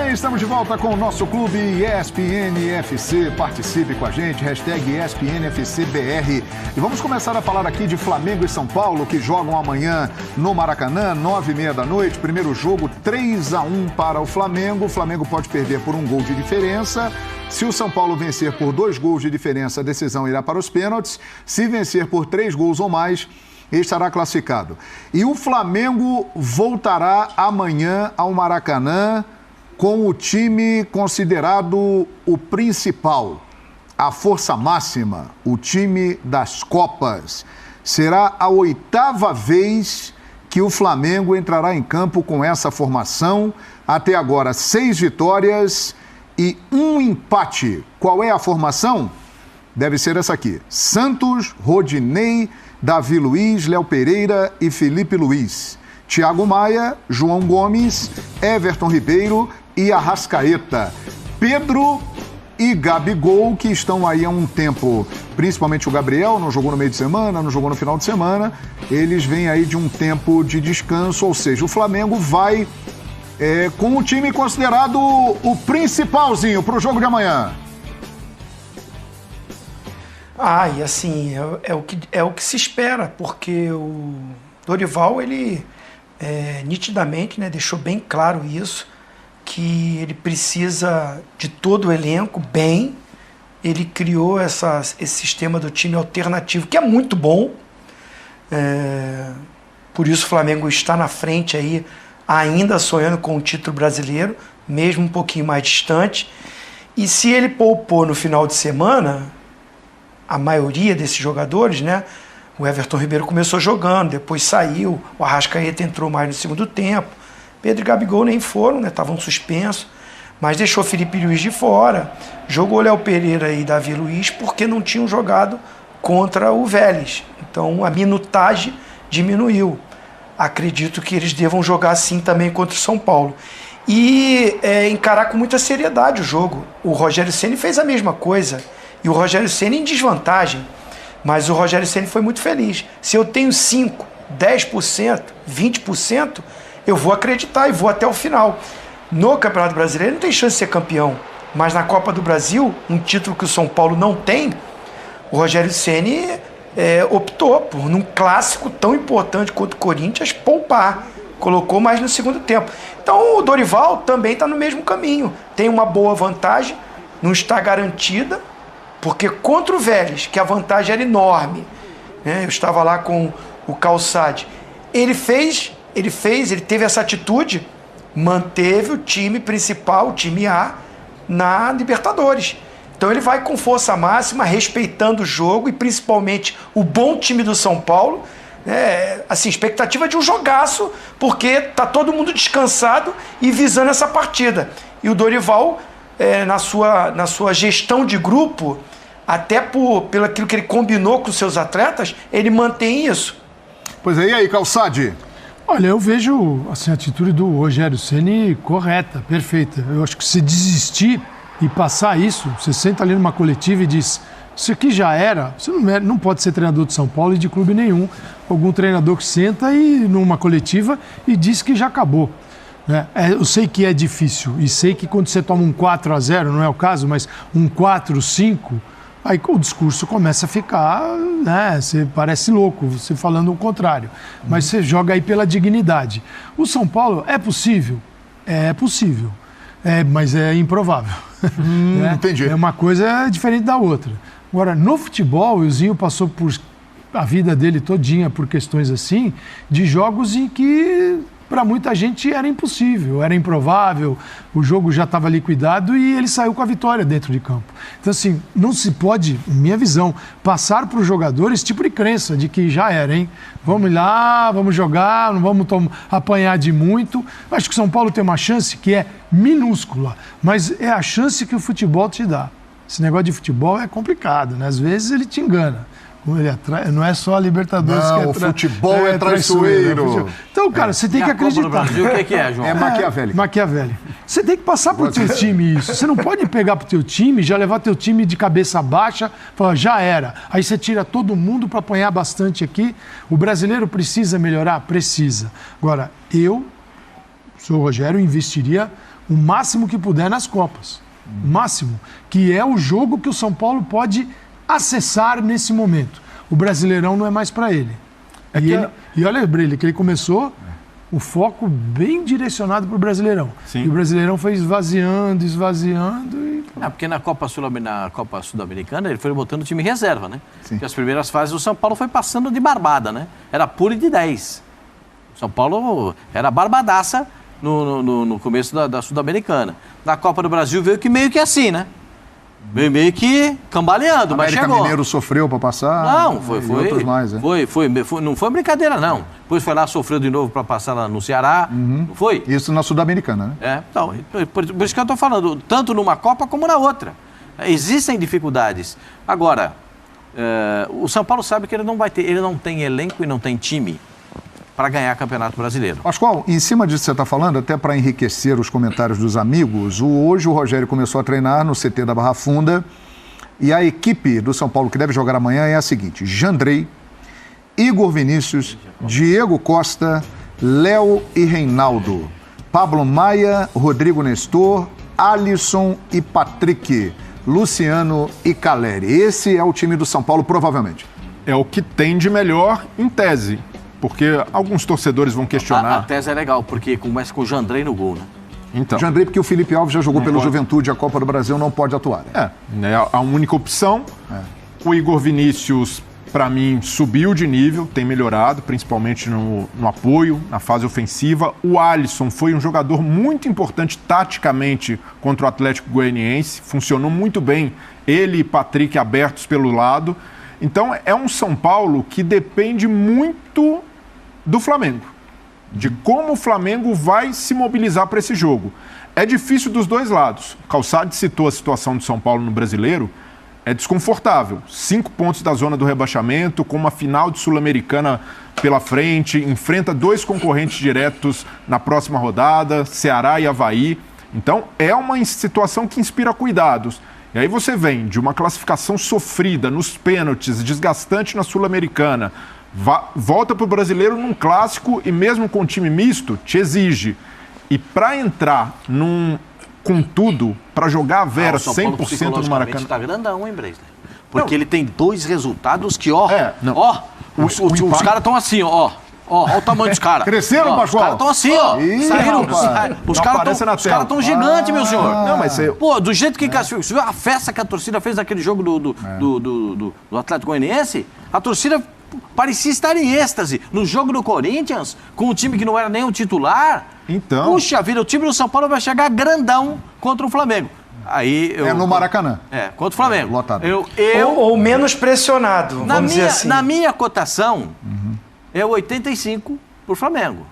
bem, estamos de volta com o nosso clube ESPN-FC. Participe com a gente, hashtag ESPN-FCBR. E vamos começar a falar aqui de Flamengo e São Paulo, que jogam amanhã no Maracanã, 9h30 da noite. Primeiro jogo, 3-1 para o Flamengo. O Flamengo pode perder por 1 gol de diferença. Se o São Paulo vencer por 2 gols de diferença, a decisão irá para os pênaltis. Se vencer por 3 gols ou mais, estará classificado. E o Flamengo voltará amanhã ao Maracanã com o time considerado o principal, a força máxima, o time das Copas. Será a 8ª vez que o Flamengo entrará em campo com essa formação. Até agora, 6 vitórias e 1 empate. Qual é a formação? Deve ser essa aqui: Santos, Rodinei, Davi Luiz, Léo Pereira e Felipe Luiz. Thiago Maia, João Gomes, Everton Ribeiro e Arrascaeta. Pedro e Gabigol, que estão aí há um tempo, principalmente o Gabriel, não jogou no meio de semana, não jogou no final de semana. Eles vêm aí de um tempo de descanso, ou seja, o Flamengo vai com o time considerado o principalzinho para o jogo de amanhã. E assim, é o que se espera, porque o Dorival, ele nitidamente, né, deixou bem claro isso, que ele precisa de todo o elenco bem. Ele criou esse sistema do time alternativo, que é muito bom. Por isso o Flamengo está na frente aí, ainda sonhando com o título brasileiro, mesmo um pouquinho mais distante. E se ele poupou no final de semana a maioria desses jogadores, né? O Everton Ribeiro começou jogando, depois saiu, o Arrascaeta entrou mais no segundo tempo, Pedro e Gabigol nem foram, né? Estavam suspensos, mas deixou Felipe Luiz de fora, jogou Léo Pereira e Davi Luiz porque não tinham jogado contra o Vélez, então a minutagem diminuiu. Acredito que eles devam jogar assim também contra o São Paulo e encarar com muita seriedade o jogo. O Rogério Ceni fez a mesma coisa, e o Rogério Ceni em desvantagem, mas o Rogério Ceni foi muito feliz. Se eu tenho 5%, 10%, 20%, eu vou acreditar e vou até o final. No Campeonato Brasileiro não tem chance de ser campeão, mas na Copa do Brasil, um título que o São Paulo não tem, o Rogério Ceni optou por, num clássico tão importante quanto o Corinthians, poupar. Colocou mais no segundo tempo. Então o Dorival também está no mesmo caminho. Tem uma boa vantagem, não está garantida, porque contra o Vélez, que a vantagem era enorme, né? Eu estava lá com o Calçade. Ele teve essa atitude, manteve o time principal, o time A, na Libertadores. Então ele vai com força máxima, respeitando o jogo e principalmente o bom time do São Paulo. Assim, expectativa de um jogaço, porque tá todo mundo descansado e visando essa partida. E o Dorival, na sua gestão de grupo, até pelo aquilo que ele combinou com os seus atletas, ele mantém isso. Pois é, e aí, Calçade? Olha, eu vejo assim, a atitude do Rogério Ceni correta, perfeita. Eu acho que se desistir e passar isso, você senta ali numa coletiva e diz: isso aqui já era. Você não pode ser treinador de São Paulo e de clube nenhum. Algum treinador que senta numa coletiva e diz que já acabou. Eu sei que é difícil e sei que quando você toma um 4-0, não é o caso, mas um 4-5, aí o discurso começa a ficar, né? Você parece louco, você falando o contrário. Mas você joga aí pela dignidade. O São Paulo é possível? É possível. Mas é improvável. Entendi. É uma coisa diferente da outra. Agora, no futebol, o Zinho passou por a vida dele todinha por questões assim, de jogos em que para muita gente era impossível, era improvável, o jogo já estava liquidado e ele saiu com a vitória dentro de campo. Então, assim, não se pode, minha visão, passar para os jogadores esse tipo de crença de que já era, hein? Vamos lá, vamos jogar, não vamos apanhar de muito. Acho que o São Paulo tem uma chance que é minúscula, mas é a chance que o futebol te dá. Esse negócio de futebol é complicado, né? Às vezes ele te engana. Não é só a Libertadores que é o futebol é traiçoeiro. Então, cara, você tem que acreditar. No Brasil, o que é, João? É maquiavélico. Maquiavélico. Você tem que passar pro teu time isso. Você não pode pegar pro teu time, já levar teu time de cabeça baixa, falar, já era. Aí você tira todo mundo para apanhar bastante aqui. O brasileiro precisa melhorar? Precisa. Agora, eu sou o Rogério, investiria o máximo que puder nas Copas. O máximo. Que é o jogo que o São Paulo pode acessar nesse momento. O Brasileirão não é mais para ele. E olha, Breile, que ele começou o foco bem direcionado para o Brasileirão. Sim. E o Brasileirão foi esvaziando e... Porque na Copa Sul-Americana ele foi botando o time reserva, né? Sim. Porque as primeiras fases o São Paulo foi passando de barbada, né? Era puro de 10. O São Paulo era barbadaça no começo da Sul-Americana. Na Copa do Brasil veio que meio que assim, né? Veio meio que cambaleando, mas América chegou. Mineiro sofreu para passar. Não, foi. Outros mais, né? Não foi brincadeira, não. Depois foi lá, sofreu de novo para passar lá no Ceará. Não foi? Isso na Sul-Americana, né? Então, por isso que eu estou falando, tanto numa Copa como na outra. Existem dificuldades. Agora, o São Paulo sabe que ele não tem elenco e não tem time para ganhar Campeonato Brasileiro. Pascoal, em cima disso que você está falando, até para enriquecer os comentários dos amigos, hoje o Rogério começou a treinar no CT da Barra Funda e a equipe do São Paulo que deve jogar amanhã é a seguinte: Jandrei, Igor Vinícius, Diego Costa, Léo e Reinaldo, Pablo Maia, Rodrigo Nestor, Alisson e Patrick, Luciano e Caleri. Esse é o time do São Paulo, provavelmente. É o que tem de melhor em tese. Porque alguns torcedores vão questionar. A tese é legal, porque começa com o Jandrei no gol, né? Então, Jandrei, porque o Felipe Alves já jogou pelo Juventude, a Copa do Brasil não pode atuar. é a única opção. O Igor Vinícius, para mim, subiu de nível, tem melhorado, principalmente no apoio, na fase ofensiva. O Alisson foi um jogador muito importante taticamente contra o Atlético Goianiense, funcionou muito bem, ele e Patrick abertos pelo lado. Então, é um São Paulo que depende muito do Flamengo, de como o Flamengo vai se mobilizar para esse jogo. É difícil dos dois lados. O Calçade citou a situação do São Paulo no Brasileiro, é desconfortável. 5 pontos da zona do rebaixamento, com uma final de Sul-Americana pela frente, enfrenta 2 concorrentes diretos na próxima rodada, Ceará e Avaí. Então, é uma situação que inspira cuidados. E aí você vem de uma classificação sofrida nos pênaltis, desgastante na Sul-Americana, volta para o Brasileiro num clássico e mesmo com time misto, te exige. E para entrar com tudo, para jogar a Vera 100% no Maracanã... Tá grandão, hein, Breisler? Porque ele tem 2 resultados que, os caras estão assim, ó o tamanho dos caras. Cresceram, Pascoal? Os caras estão assim, ó. Os caras estão gigantes, meu senhor. Não, mas do jeito que classificou. Você viu a festa que a torcida fez naquele jogo do Atlético Goianiense? A torcida parecia estar em êxtase. No jogo do Corinthians, com um time que não era nem o titular. Então... Puxa vida, o time do São Paulo vai chegar grandão contra o Flamengo. Aí É no Maracanã. Contra o Flamengo. Lotado. Ou menos pressionado, vamos dizer assim. Na minha cotação, é 85 para o Flamengo,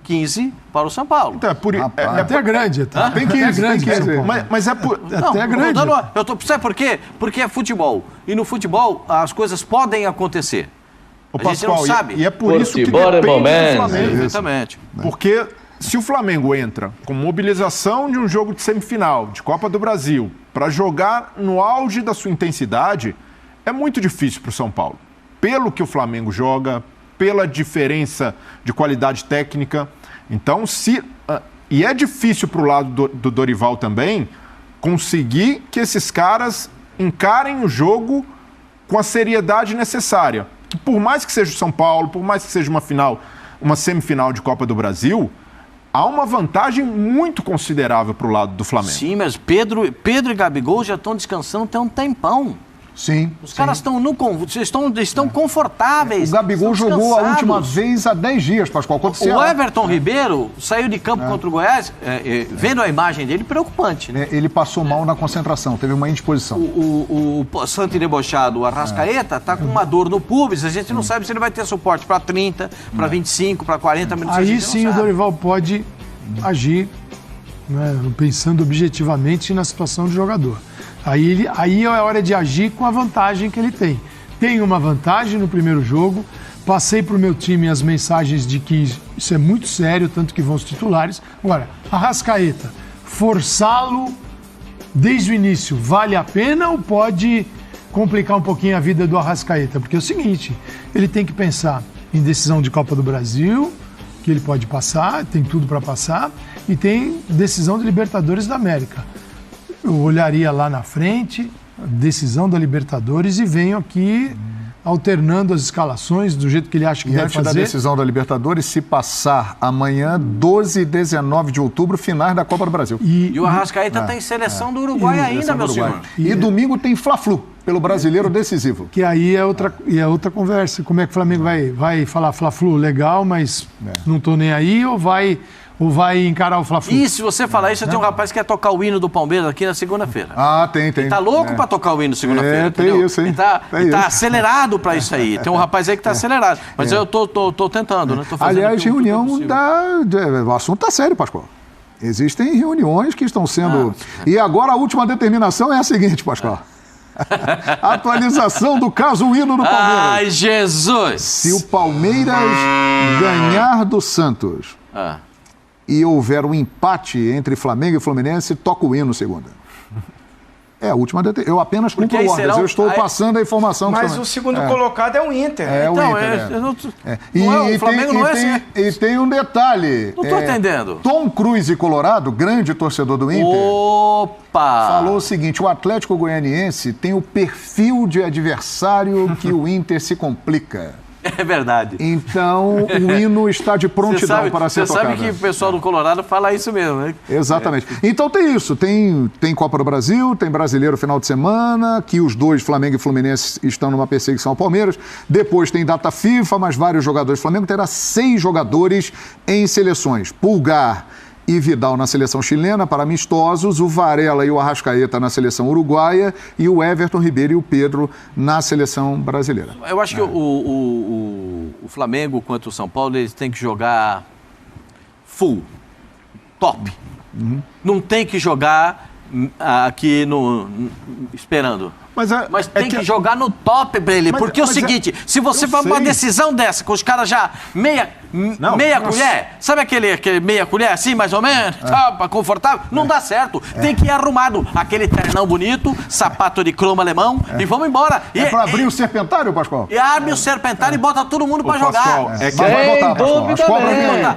15 para o São Paulo. Então, até grande. Tem que ir grande. Mas é por... Até grande. Sabe por quê? Porque é futebol. E no futebol as coisas podem acontecer. A gente não sabe. E é por isso que depende do Flamengo. Exatamente. Porque se o Flamengo entra com mobilização de um jogo de semifinal, de Copa do Brasil, para jogar no auge da sua intensidade, é muito difícil para o São Paulo. Pelo que o Flamengo joga, pela diferença de qualidade técnica. Então, e é difícil para o lado do Dorival também conseguir que esses caras encarem o jogo com a seriedade necessária. Que por mais que seja o São Paulo, por mais que seja uma semifinal de Copa do Brasil, há uma vantagem muito considerável para o lado do Flamengo. Sim, mas Pedro e Gabigol já estão descansando até um tempão. Sim. Os caras estão confortáveis. O Gabigol jogou a última vez há 10 dias, Pascoal. O Everton Ribeiro saiu de campo contra o Goiás, vendo a imagem dele, preocupante. Né? Ele passou mal na concentração, teve uma indisposição. O santo debochado, o Arrascaeta, está com uma dor no pubis. A gente não sabe se ele vai ter suporte para 30, para 25, para 40 minutos. Aí sim o Dorival pode agir, né, pensando objetivamente na situação do jogador. Aí é hora de agir com a vantagem que ele tem. Tem uma vantagem no primeiro jogo, passei para o meu time as mensagens de que isso é muito sério, tanto que vão os titulares. Agora, Arrascaeta, forçá-lo desde o início, vale a pena ou pode complicar um pouquinho a vida do Arrascaeta? Porque é o seguinte, ele tem que pensar em decisão de Copa do Brasil, que ele pode passar, tem tudo para passar, e tem decisão de Libertadores da América. Eu olharia lá na frente, a decisão da Libertadores, e venho aqui alternando as escalações do jeito que ele acha que deve fazer. Antes da decisão da Libertadores, se passar amanhã, 12 e 19 de outubro, finais da Copa do Brasil. E o Arrascaeta tem seleção do Uruguai ainda, meu senhor. E domingo tem Fla-Flu, pelo brasileiro decisivo. Que aí é outra conversa. Como é que o Flamengo vai falar Fla-Flu legal, mas não tô nem aí, ou vai encarar o Fla-Flu? E se você falar isso, tem um rapaz que quer tocar o hino do Palmeiras aqui na segunda-feira. Ah, tem. Ele tá louco pra tocar o hino segunda-feira, tem entendeu? isso, hein? Ele tá acelerado pra isso aí. Tem um rapaz aí que tá acelerado. Mas eu tô tentando, né? Tô fazendo Aliás, reunião o assunto tá sério, Pascoal. Existem reuniões que estão sendo... E agora a última determinação é a seguinte, Pascoal. Atualização do caso hino do Palmeiras. Ai, Jesus! Se o Palmeiras ganhar do Santos... e houver um empate entre Flamengo e Fluminense, toca o hino segunda. É a última determinação. Eu apenas cumpro ordens. Eu estou passando a informação. Mas o segundo colocado é o Inter. É então, o Inter. O Flamengo não é assim. E tem um detalhe. Não estou entendendo. Tom Cruise Colorado, grande torcedor do Inter, falou o seguinte: o Atlético Goianiense tem o perfil de adversário que o Inter se complica. É verdade. Então, o hino está de prontidão para ser tocado. Você sabe que o pessoal do Colorado fala isso mesmo, né? Exatamente. Então tem isso, tem Copa do Brasil, tem Brasileiro final de semana, que os dois, Flamengo e Fluminense, estão numa perseguição ao Palmeiras. Depois tem data FIFA, mas vários jogadores. O Flamengo terá 6 jogadores em seleções. Pulgar e Vidal na seleção chilena para amistosos, o Varela e o Arrascaeta na seleção uruguaia e o Everton Ribeiro e o Pedro na seleção brasileira. Eu acho que o Flamengo contra o São Paulo, eles têm que jogar full, top. Não tem que jogar aqui esperando. Mas tem que jogar no top, Brele, porque é o seguinte, se você vai uma decisão dessa, com os caras já meia colher, sabe aquele meia colher assim, mais ou menos, confortável? Não dá certo, tem que ir arrumado, aquele ternão bonito, sapato de cromo alemão, e vamos embora. Para abrir o serpentário, Pascoal? E abre o serpentário e bota todo mundo para jogar. Sem dúvida.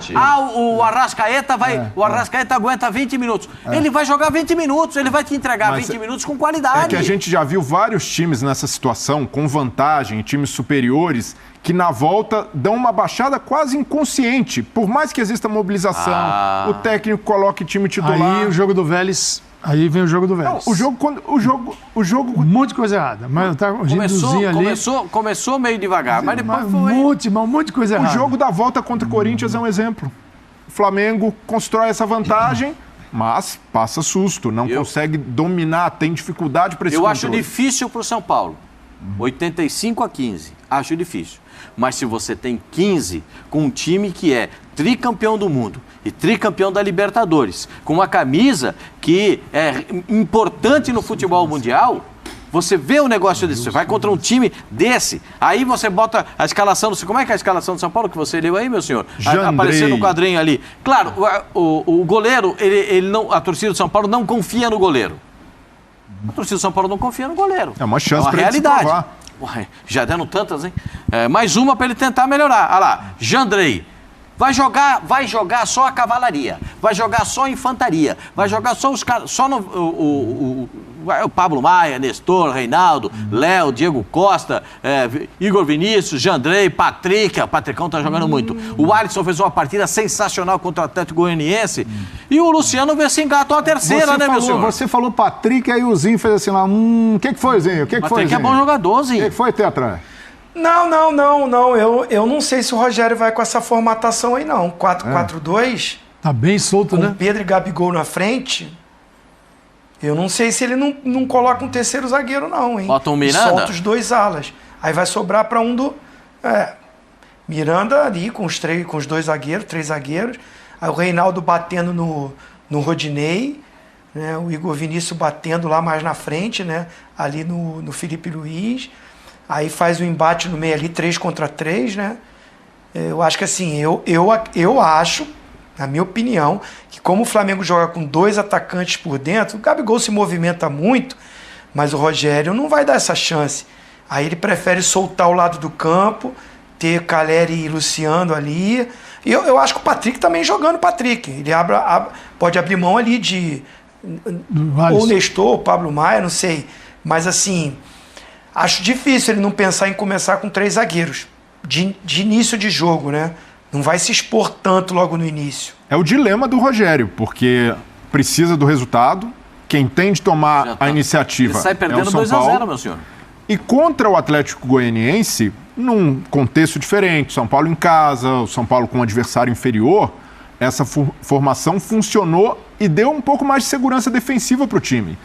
O Arrascaeta o Arrascaeta aguenta 20 minutos. Ele vai jogar 20 minutos, ele vai te entregar 20 minutos com qualidade. É que a gente já viu vários times nessa situação, com vantagem, times superiores, que na volta dão uma baixada quase inconsciente. Por mais que exista mobilização, o técnico coloque time titular. Aí o jogo do Vélez... Aí vem o jogo do Vélez. Não, o jogo... Um monte de coisa errada. Mas tá, começou meio devagar, mas depois foi... Um monte de coisa errada. O jogo da volta contra o Corinthians é um exemplo. O Flamengo constrói essa vantagem, mas passa susto, não consegue dominar, tem dificuldade para esse controle. Eu acho difícil para o São Paulo. 85-15, acho difícil. Mas se você tem 15 com um time que é tricampeão do mundo e tricampeão da Libertadores, com uma camisa que é importante no futebol mundial, você vê um negócio desse, você vai contra um time desse, aí você bota a escalação, como é que é a escalação do São Paulo que você leu aí, meu senhor? Apareceu no quadrinho ali. Claro, o goleiro, a torcida do São Paulo não confia no goleiro. A torcida do São Paulo não confia no goleiro. É uma chance para ele se realidade. provar. Ué, já deram tantas, hein? Mais uma para ele tentar melhorar. Olha lá, Jandrei. Vai jogar só a cavalaria, vai jogar só a infantaria, vai jogar só os caras, só o Pablo Maia, Nestor, Reinaldo, Léo, Diego Costa, Igor Vinícius, Jandrei, Patrick, o Patricão tá jogando muito. O Alisson fez uma partida sensacional contra o Atlético Goianiense e o Luciano vê se engata uma terceira, meu senhor? Você falou Patrick, aí o Zinho fez assim lá, o que foi, Zinho? Patrick é bom jogador, Zinho. O que foi, Tetra? Não. Eu não sei se o Rogério vai com essa formatação aí, não. 4-4-2. Tá bem solto, com né? Pedro e Gabigol na frente. Eu não sei se ele não coloca um terceiro zagueiro, não, hein? Bota um Miranda? Solta os 2 alas. Aí vai sobrar para um do... Miranda ali com os 2 zagueiros, 3 zagueiros. Aí o Reinaldo batendo no Rodinei. Né? O Igor Vinícius batendo lá mais na frente, né? Ali no Felipe Luiz. Aí faz o embate no meio ali, 3 contra 3, né? Eu acho que assim, eu acho, na minha opinião, que como o Flamengo joga com 2 atacantes por dentro, o Gabigol se movimenta muito, mas o Rogério não vai dar essa chance. Aí ele prefere soltar o lado do campo, ter Calleri e Luciano ali. E eu acho que o Patrick também jogando o Patrick. Ele pode abrir mão ali de ou Nestor, ou Pablo Maia, não sei. Mas assim, acho difícil ele não pensar em começar com 3 zagueiros de início de jogo, né? Não vai se expor tanto logo no início. É o dilema do Rogério, porque precisa do resultado. Quem tem de tomar a iniciativa ele sai perdendo é o São Paulo. 2-0, meu senhor. E contra o Atlético Goianiense, num contexto diferente, São Paulo em casa, o São Paulo com um adversário inferior, essa formação funcionou e deu um pouco mais de segurança defensiva para o time.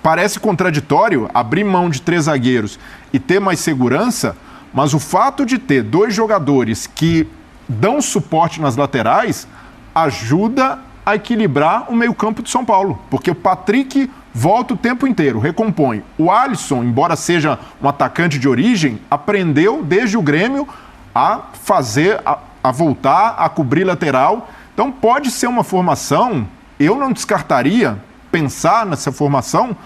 Parece contraditório abrir mão de 3 zagueiros e ter mais segurança, mas o fato de ter 2 jogadores que dão suporte nas laterais ajuda a equilibrar o meio-campo de São Paulo, porque o Patrick volta o tempo inteiro, recompõe. O Alisson, embora seja um atacante de origem, aprendeu desde o Grêmio a fazer, a voltar, a cobrir lateral. Então pode ser uma formação, eu não descartaria pensar nessa formação,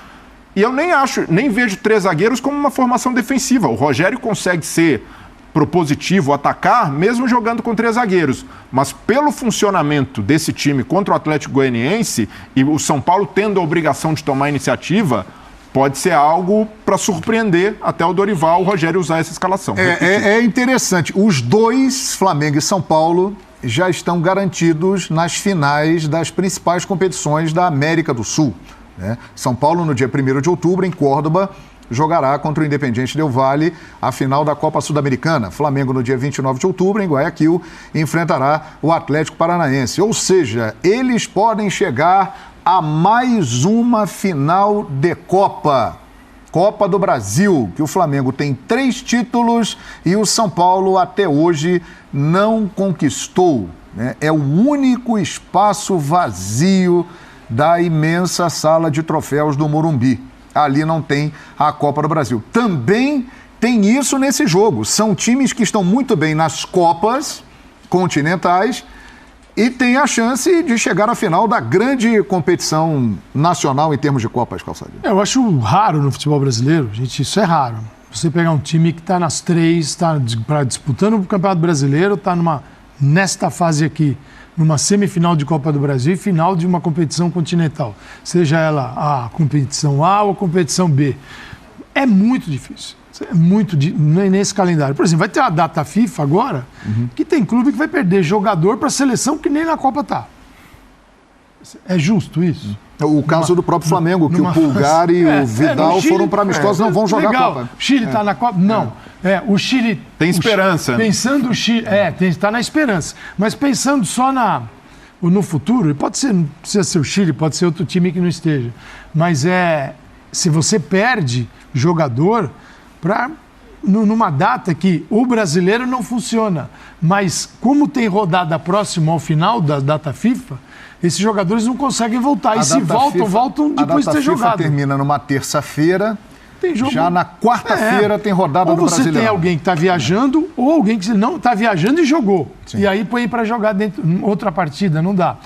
e eu nem vejo 3 zagueiros como uma formação defensiva. O Rogério consegue ser propositivo, atacar, mesmo jogando com 3 zagueiros. Mas pelo funcionamento desse time contra o Atlético Goianiense e o São Paulo tendo a obrigação de tomar iniciativa, pode ser algo para surpreender até o Dorival, o Rogério usar essa escalação. É interessante. Os 2, Flamengo e São Paulo, já estão garantidos nas finais das principais competições da América do Sul, né? São Paulo, no dia 1º de outubro, em Córdoba, jogará contra o Independiente Del Valle a final da Copa Sul-Americana. Flamengo, no dia 29 de outubro, em Guayaquil, enfrentará o Atlético Paranaense. Ou seja, eles podem chegar a mais uma final de Copa. Copa do Brasil, que o Flamengo tem 3 títulos e o São Paulo até hoje não conquistou, né? É o único espaço vazio da imensa sala de troféus do Morumbi. Ali não tem a Copa do Brasil. Também tem isso nesse jogo. São times que estão muito bem nas Copas continentais e têm a chance de chegar à final da grande competição nacional em termos de Copas, Calçadinho. Eu acho raro no futebol brasileiro, gente, isso é raro. Você pegar um time que está nas 3, está disputando o Campeonato Brasileiro, está nesta fase aqui, numa semifinal de Copa do Brasil e final de uma competição continental, seja ela a competição A ou a competição B. É muito difícil. Nesse calendário. Por exemplo, vai ter a data FIFA agora, que tem clube que vai perder jogador para a seleção que nem na Copa está. É justo isso? O caso do próprio Flamengo, que o Pulgar e o Vidal foram para amistosos, não vão jogar a Copa. O Chile está na Copa? Não. O Chile... Tem esperança. Pensando o Chile... está na esperança. Mas pensando só no futuro, pode ser, não precisa ser o Chile, pode ser outro time que não esteja. Mas se você perde jogador numa data que o brasileiro não funciona, mas como tem rodada próxima ao final da data FIFA, esses jogadores não conseguem voltar. E se voltam depois de ter jogado. A data FIFA termina numa terça-feira. Já na quarta-feira tem rodada do Brasileirão. Ou você tem alguém que está viajando ou alguém que não está viajando e jogou. Sim. E aí põe para jogar dentro outra partida, não dá.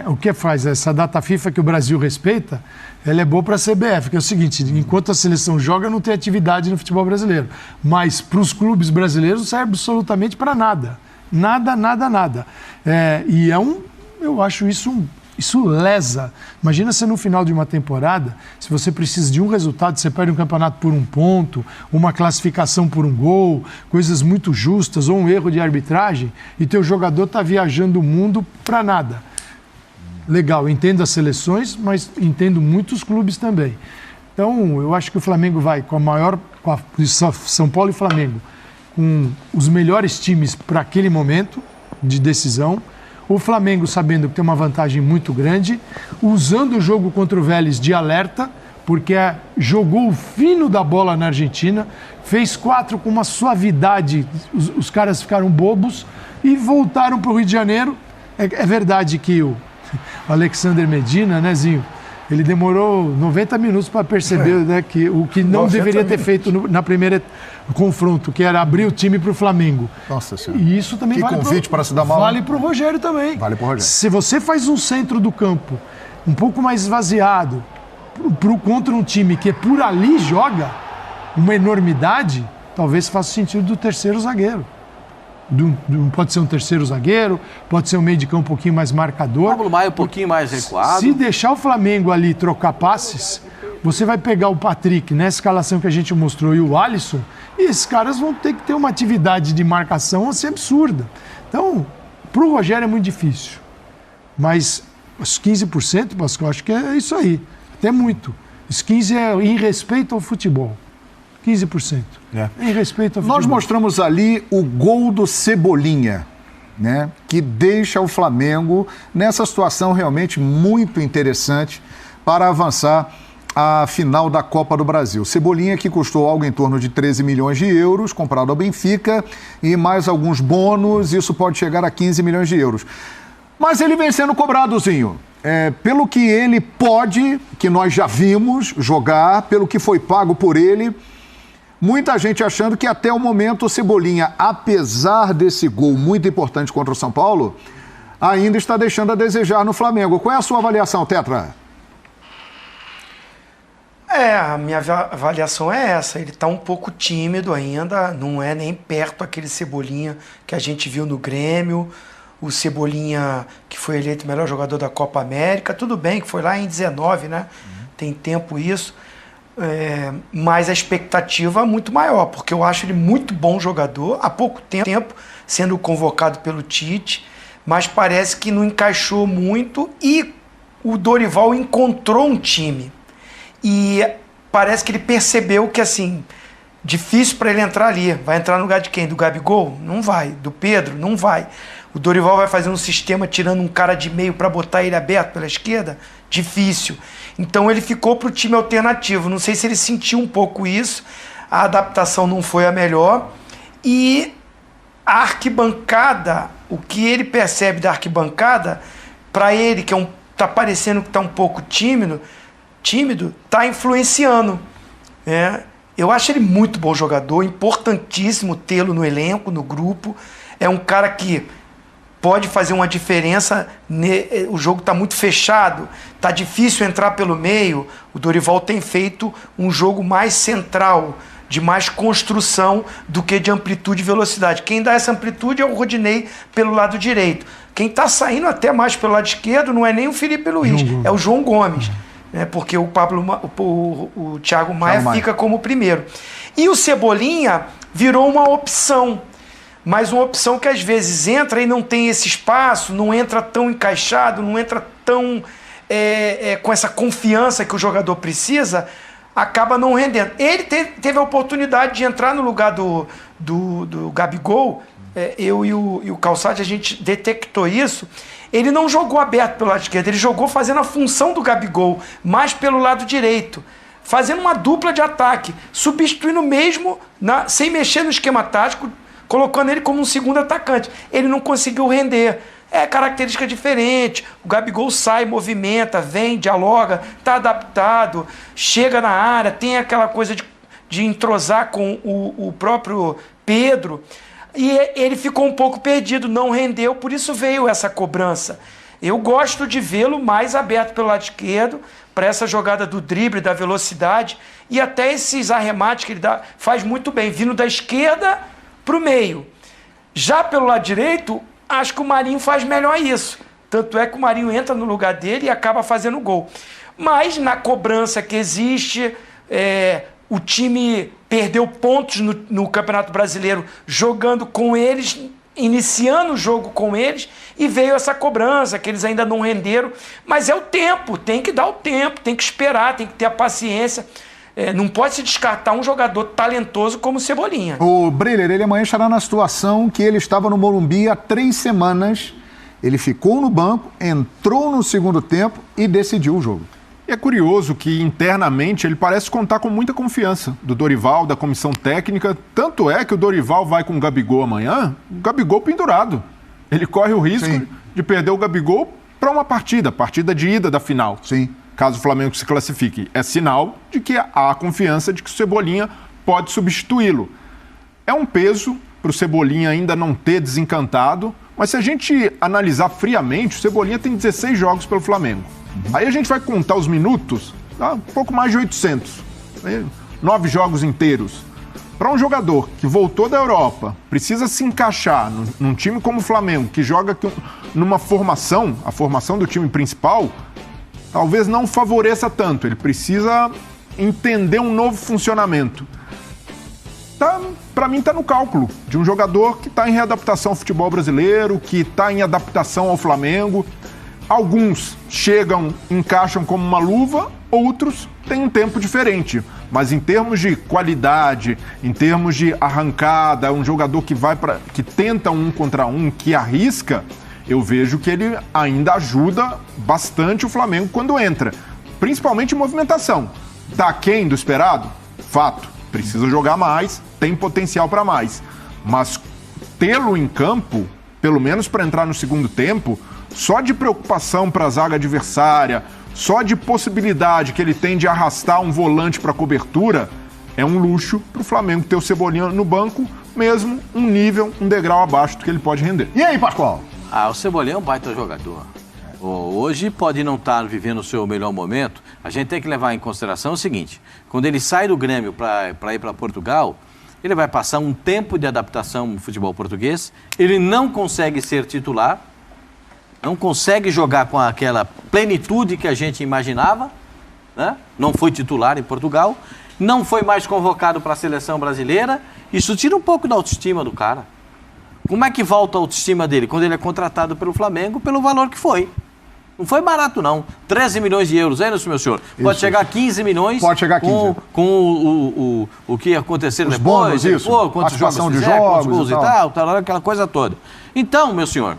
O que faz? Essa data FIFA que o Brasil respeita, ela é boa para a CBF, que é o seguinte, enquanto a seleção joga, não tem atividade no futebol brasileiro. Mas para os clubes brasileiros não serve absolutamente para nada. Nada. Eu acho isso lesa. Imagina se no final de uma temporada, se você precisa de um resultado, você perde um campeonato por 1 ponto, uma classificação por 1 gol, coisas muito justas, ou um erro de arbitragem, e teu jogador está viajando o mundo para nada. Legal, entendo as seleções, mas entendo muitos clubes também. Então, eu acho que o Flamengo vai com São Paulo e Flamengo, com os melhores times para aquele momento de decisão. O Flamengo sabendo que tem uma vantagem muito grande, usando o jogo contra o Vélez de alerta, porque jogou o fino da bola na Argentina, fez 4 com uma suavidade, os caras ficaram bobos e voltaram para o Rio de Janeiro. É verdade que o Alexander Medina, né, Zinho? Ele demorou 90 minutos para perceber, né, que o que não deveria ter feito na primeira confronto, que era abrir o time para o Flamengo. Nossa Senhora. E isso também convite para se dar mal. Vale para o Rogério também. Vale para o Rogério. Se você faz um centro do campo um pouco mais esvaziado contra um time que por ali joga uma enormidade, talvez faça sentido do terceiro zagueiro. Pode ser um terceiro zagueiro, pode ser um meio de campo um pouquinho mais marcador. Pablo Maia um pouquinho mais recuado. Se deixar o Flamengo ali trocar passes, você vai pegar o Patrick nessa escalação que a gente mostrou e o Alisson, e esses caras vão ter que ter uma atividade de marcação assim absurda. Então, para o Rogério é muito difícil. Mas os 15%, Pascoal, acho que é isso aí. Até muito. Os 15% é em respeito ao futebol. 15%. Em respeito ao futebol. Nós mostramos ali o gol do Cebolinha, né? Que deixa o Flamengo nessa situação realmente muito interessante para avançar à final da Copa do Brasil. Cebolinha que custou algo em torno de 13 milhões de euros, comprado ao Benfica, e mais alguns bônus, isso pode chegar a 15 milhões de euros. Mas ele vem sendo cobradozinho. Pelo que ele pode, que nós já vimos jogar, pelo que foi pago por ele, muita gente achando que até o momento o Cebolinha, apesar desse gol muito importante contra o São Paulo, ainda está deixando a desejar no Flamengo. Qual é a sua avaliação, Tetra? A minha avaliação é essa. Ele está um pouco tímido ainda, não é nem perto aquele Cebolinha que a gente viu no Grêmio, o Cebolinha que foi eleito o melhor jogador da Copa América. Tudo bem que foi lá em 19, né? Tem tempo isso. Mas a expectativa é muito maior, porque eu acho ele muito bom jogador, há pouco tempo sendo convocado pelo Tite, mas parece que não encaixou muito e o Dorival encontrou um time. E parece que ele percebeu que, assim, difícil para ele entrar ali. Vai entrar no lugar de quem? Do Gabigol? Não vai. Do Pedro? Não vai. O Dorival vai fazer um sistema tirando um cara de meio para botar ele aberto pela esquerda? Difícil. Então ele ficou para o time alternativo. Não sei se ele sentiu um pouco isso. A adaptação não foi a melhor. E a arquibancada, o que ele percebe da arquibancada, para ele, que tá parecendo que está um pouco tímido, está influenciando. Eu acho ele muito bom jogador, importantíssimo tê-lo no elenco, no grupo. É um cara que pode fazer uma diferença. O jogo está muito fechado, está difícil entrar pelo meio. O Dorival tem feito um jogo mais central, de mais construção do que de amplitude e velocidade. Quem dá essa amplitude é o Rodinei pelo lado direito. Quem está saindo até mais pelo lado esquerdo não é nem o Felipe Luiz, é o João Gomes. Porque o Thiago Maia fica como primeiro. E o Cebolinha virou uma opção, mas uma opção que às vezes entra e não tem esse espaço, não entra tão encaixado, não entra tão com essa confiança que o jogador precisa, acaba não rendendo. Ele teve a oportunidade de entrar no lugar do Gabigol. Eu e o Calçade, a gente detectou isso. Ele não jogou aberto pelo lado esquerdo, ele jogou fazendo a função do Gabigol, mais pelo lado direito, fazendo uma dupla de ataque, substituindo mesmo, sem mexer no esquema tático, colocando ele como um segundo atacante. Ele não conseguiu render. É característica diferente. O Gabigol sai, movimenta, vem, dialoga, está adaptado, chega na área, tem aquela coisa de entrosar com o próprio Pedro. E ele ficou um pouco perdido, não rendeu, por isso veio essa cobrança. Eu gosto de vê-lo mais aberto pelo lado esquerdo, para essa jogada do drible, da velocidade, e até esses arremates que ele dá, faz muito bem, vindo da esquerda para o meio. Já pelo lado direito, acho que o Marinho faz melhor isso. Tanto é que o Marinho entra no lugar dele e acaba fazendo gol. Mas na cobrança que existe, o time perdeu pontos no Campeonato Brasileiro jogando com eles, iniciando o jogo com eles, e veio essa cobrança, que eles ainda não renderam. Mas é o tempo, tem que dar o tempo, tem que esperar, tem que ter a paciência. Não pode se descartar um jogador talentoso como o Cebolinha. O Breler, ele amanhã estará na situação que ele estava no Morumbi há 3 semanas. Ele ficou no banco, entrou no segundo tempo e decidiu o jogo. E é curioso que internamente ele parece contar com muita confiança do Dorival, da comissão técnica. Tanto é que o Dorival vai com o Gabigol amanhã, o Gabigol pendurado. Ele corre o risco de perder o Gabigol para uma partida de ida da final. Sim. Caso o Flamengo se classifique. É sinal de que há confiança de que o Cebolinha pode substituí-lo. É um peso para o Cebolinha ainda não ter desencantado, mas se a gente analisar friamente, o Cebolinha tem 16 jogos pelo Flamengo. Aí a gente vai contar os minutos, um pouco mais de 800. 9 jogos inteiros. Para um jogador que voltou da Europa, precisa se encaixar num time como o Flamengo, que joga numa formação, a formação do time principal, talvez não favoreça tanto. Ele precisa entender um novo funcionamento. Para mim, está no cálculo de um jogador que está em readaptação ao futebol brasileiro, que está em adaptação ao Flamengo. Alguns chegam, encaixam como uma luva, outros têm um tempo diferente. Mas em termos de qualidade, em termos de arrancada, um jogador que tenta 1 contra 1, que arrisca, eu vejo que ele ainda ajuda bastante o Flamengo quando entra. Principalmente em movimentação. Está aquém do esperado? Fato. Precisa jogar mais, tem potencial para mais. Mas tê-lo em campo, pelo menos para entrar no segundo tempo, só de preocupação para a zaga adversária, só de possibilidade que ele tem de arrastar um volante para cobertura, é um luxo para o Flamengo ter o Cebolinha no banco, mesmo um nível, um degrau abaixo do que ele pode render. E aí, Pascoal? O Cebolinha é um baita jogador. Hoje pode não estar vivendo o seu melhor momento. A gente tem que levar em consideração o seguinte: quando ele sai do Grêmio para ir para Portugal, ele vai passar um tempo de adaptação no futebol português, ele não consegue ser titular, não consegue jogar com aquela plenitude que a gente imaginava, né? Não foi titular em Portugal, não foi mais convocado para a seleção brasileira. Isso tira um pouco da autoestima do cara. Como é que volta a autoestima dele? Quando ele é contratado pelo Flamengo, pelo valor que foi. Não foi barato, não. 13 milhões de euros, é isso, meu senhor? Pode chegar a 15 milhões. Pode chegar a 15. Com o que aconteceu depois. Bônus, isso. Quantos jogos de fizer, jogos quantos gols e tal, aquela coisa toda. Então, meu senhor,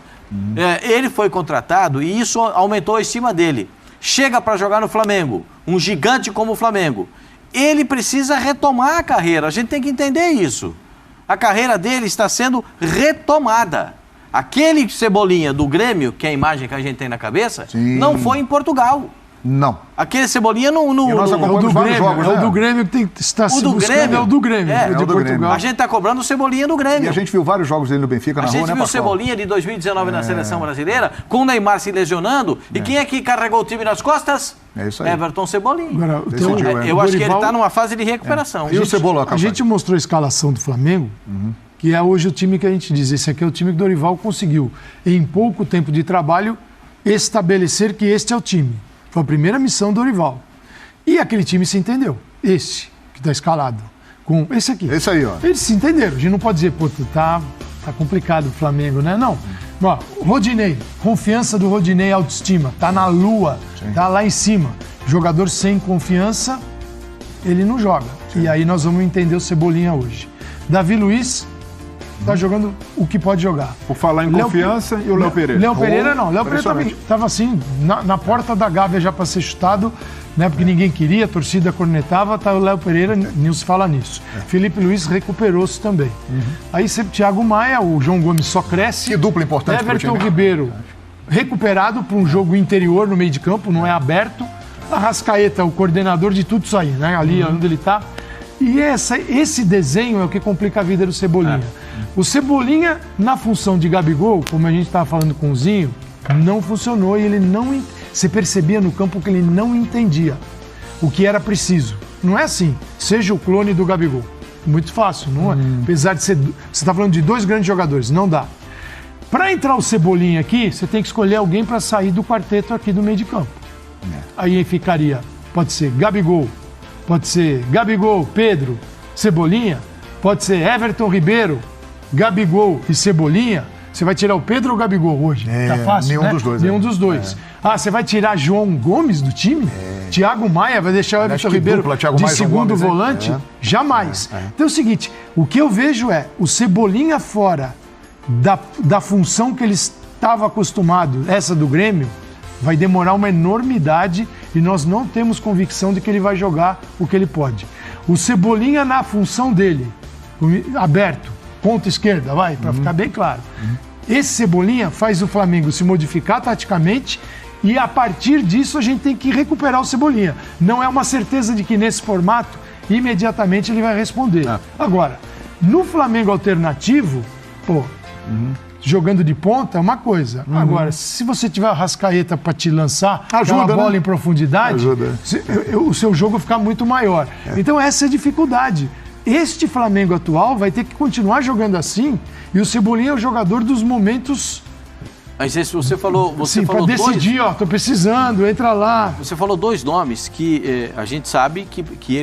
ele foi contratado e isso aumentou a estima dele. Chega para jogar no Flamengo, um gigante como o Flamengo. Ele precisa retomar a carreira, a gente tem que entender isso. A carreira dele está sendo retomada. Aquele Cebolinha do Grêmio, que é a imagem que a gente tem na cabeça, não foi em Portugal. Não. Aquele Cebolinha não... E nós acompanhamos vários jogos, né? É o do Grêmio que está se buscando, é o do Grêmio. É de o do Portugal. Grêmio. A gente está cobrando o Cebolinha do Grêmio. E a gente viu vários jogos dele no Benfica na rua, né, A gente viu o Cebolinha de 2019 na Seleção Brasileira, com o Neymar se lesionando. E quem é que carregou o time nas costas? É isso aí. Everton Cebolinha. Agora, eu acho que ele está numa fase de recuperação. E o Cebola? A gente mostrou a escalação do Flamengo, que é hoje o time que a gente diz. Esse aqui é o time que o Dorival conseguiu, em pouco tempo de trabalho, estabelecer que este é o time. Foi a primeira missão do Dorival. E aquele time se entendeu. Esse, que está escalado. Com esse aqui. Esse aí, ó. Eles se entenderam. A gente não pode dizer, pô, tá complicado o Flamengo, né? Não. Ó, Rodinei, confiança do Rodinei, autoestima. Tá na lua, tá lá em cima. Jogador sem confiança, ele não joga. E aí nós vamos entender o Cebolinha hoje. Davi Luiz tá jogando o que pode jogar. Por falar em confiança, e o Léo Pereira? Léo Pereira não. Léo Pereira estava assim, na porta da Gávea já para ser chutado, né? Porque ninguém queria, a torcida cornetava, tá o Léo Pereira, Nilson fala nisso. Felipe Luiz recuperou-se também. Aí sempre Thiago Maia, o João Gomes só cresce. Que dupla importante pro Everton time. Ribeiro recuperado para um jogo interior no meio de campo, não é aberto. Arrascaeta, o coordenador de tudo isso aí, né? Ali onde ele tá. E esse desenho é o que complica a vida do Cebolinha. O Cebolinha, na função de Gabigol, como a gente estava falando com o Zinho, não funcionou e ele não... Você percebia no campo que ele não entendia o que era preciso. Não é assim, seja o clone do Gabigol. Muito fácil, não é? Apesar de ser... Você está falando de dois grandes jogadores, não dá. Para entrar o Cebolinha aqui, você tem que escolher alguém para sair do quarteto aqui do meio de campo. Aí ficaria, pode ser Gabigol, Pedro, Cebolinha, pode ser Everton Ribeiro, Gabigol e Cebolinha. Você vai tirar o Pedro ou o Gabigol hoje? Tá fácil, nenhum né? dos dois. Nenhum dos dois. Você vai tirar João Gomes do time? Thiago Maia vai deixar o Everton Ribeiro de segundo volante? Jamais. Então é o seguinte, o que eu vejo é o Cebolinha fora da função que ele estava acostumado, essa do Grêmio, vai demorar uma enormidade e nós não temos convicção de que ele vai jogar o que ele pode. O Cebolinha na função dele, aberto, ponta esquerda, para ficar bem claro. Esse Cebolinha faz o Flamengo se modificar taticamente e a partir disso a gente tem que recuperar o Cebolinha. Não é uma certeza de que nesse formato imediatamente ele vai responder. Agora, no Flamengo alternativo, jogando de ponta é uma coisa. Agora, se você tiver a Arrascaeta para te lançar aquela bola em profundidade, o seu jogo fica muito maior. Então essa é a dificuldade. este Flamengo atual vai ter que continuar jogando assim, e o Cebolinha é o jogador dos momentos... Mas você falou para decidir, tô precisando, entra lá. Você falou 2 nomes que a gente sabe que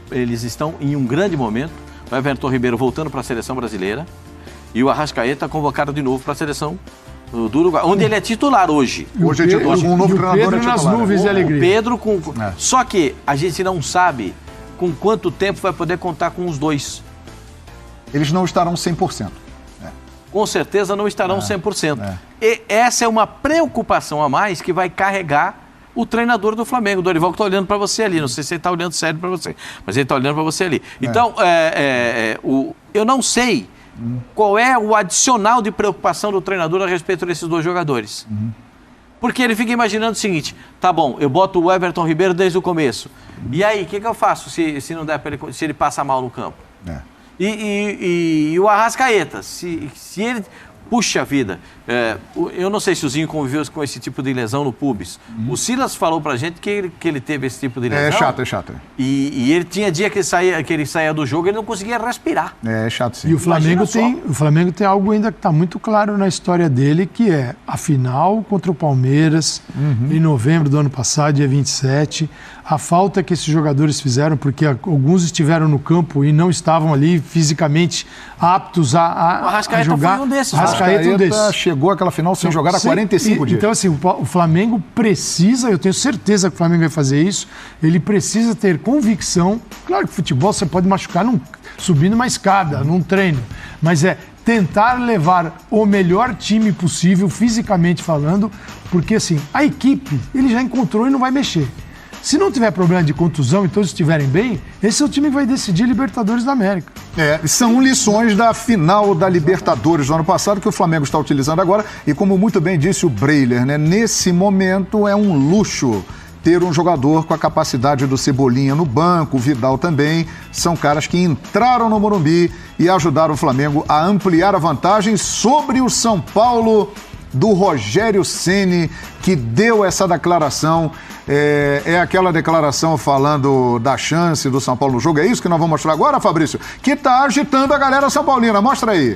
eles estão em um grande momento. O Everton Ribeiro voltando para a seleção brasileira e o Arrascaeta convocado de novo para a seleção do Uruguai, onde ele é titular hoje. Hoje é titular, um novo treinador Pedro nas nuvens de alegria. O Pedro com... Só que a gente não sabe com quanto tempo vai poder contar com os dois. Eles não estarão 100%. Com certeza não estarão 100%. E essa é uma preocupação a mais que vai carregar o treinador do Flamengo, o Dorival, que está olhando para você ali. Não sei se ele está olhando sério para você, mas ele está olhando para você ali. Então, eu não sei qual é o adicional de preocupação do treinador a respeito desses 2 jogadores. Porque ele fica imaginando o seguinte, tá bom, eu boto o Everton Ribeiro desde o começo. E aí, o que eu faço se não der para ele, se ele passa mal no campo? E o Arrascaeta, se ele... Puxa vida, eu não sei se o Zinho conviveu com esse tipo de lesão no pubis. O Silas falou pra gente que ele teve esse tipo de lesão. É chato. E ele tinha dia que ele saía do jogo e ele não conseguia respirar. É chato, sim. E o Flamengo tem algo ainda que está muito claro na história dele, que é a final contra o Palmeiras, em novembro do ano passado, dia 27. A falta que esses jogadores fizeram, porque alguns estiveram no campo e não estavam ali fisicamente aptos a jogar. Foi um desses. Arrascaeta chegou àquela final sem jogar há 45 dias. Então, assim, o Flamengo precisa, eu tenho certeza que o Flamengo vai fazer isso, ele precisa ter convicção. Claro que futebol você pode machucar subindo uma escada, num treino, mas tentar levar o melhor time possível, fisicamente falando, porque, assim, a equipe ele já encontrou e não vai mexer. Se não tiver problema de contusão e todos estiverem bem, esse é o time que vai decidir Libertadores da América. São lições da final da Libertadores do ano passado que o Flamengo está utilizando agora. E como muito bem disse o Breiler, nesse momento é um luxo ter um jogador com a capacidade do Cebolinha no banco, o Vidal também. São caras que entraram no Morumbi e ajudaram o Flamengo a ampliar a vantagem sobre o São Paulo do Rogério Ceni, que deu essa declaração. É aquela declaração falando da chance do São Paulo no jogo. É isso que nós vamos mostrar agora, Fabrício? Que está agitando a galera São Paulina. Mostra aí.